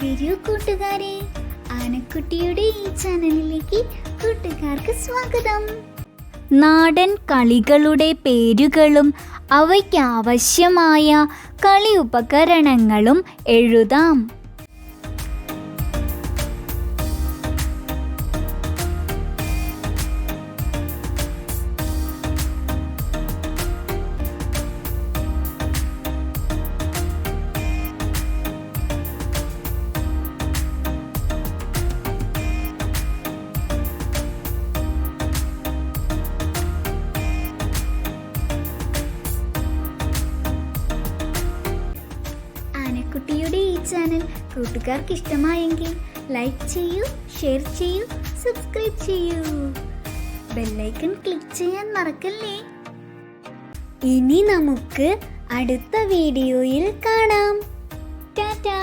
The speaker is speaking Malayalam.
വരൂ കൂട്ടുകാരെ, ആനക്കുട്ടിയുടെ ഈ ചാനലിലേക്ക് കൂട്ടുകാർക്ക് സ്വാഗതം. നാടൻ കളികളുടെ പേരുകളും അവയ്ക്കാവശ്യമായ കളി ഉപകരണങ്ങളും എഴുതാം. ആനക്കുട്ടിയുടെ ഈ ചാനൽ കൂട്ടുകാർക്ക് ഇഷ്ടമായെങ്കിൽ ലൈക്ക് ചെയ്യൂ, ഷെയർ ചെയ്യൂ, സബ്സ്ക്രൈബ് ചെയ്യൂ. ബെല്ലൈക്കൺ ക്ലിക്ക് ചെയ്യാൻ മറക്കല്ലേ. ഇനി നമുക്ക് അടുത്ത വീഡിയോയിൽ കാണാം. ടാറ്റാ.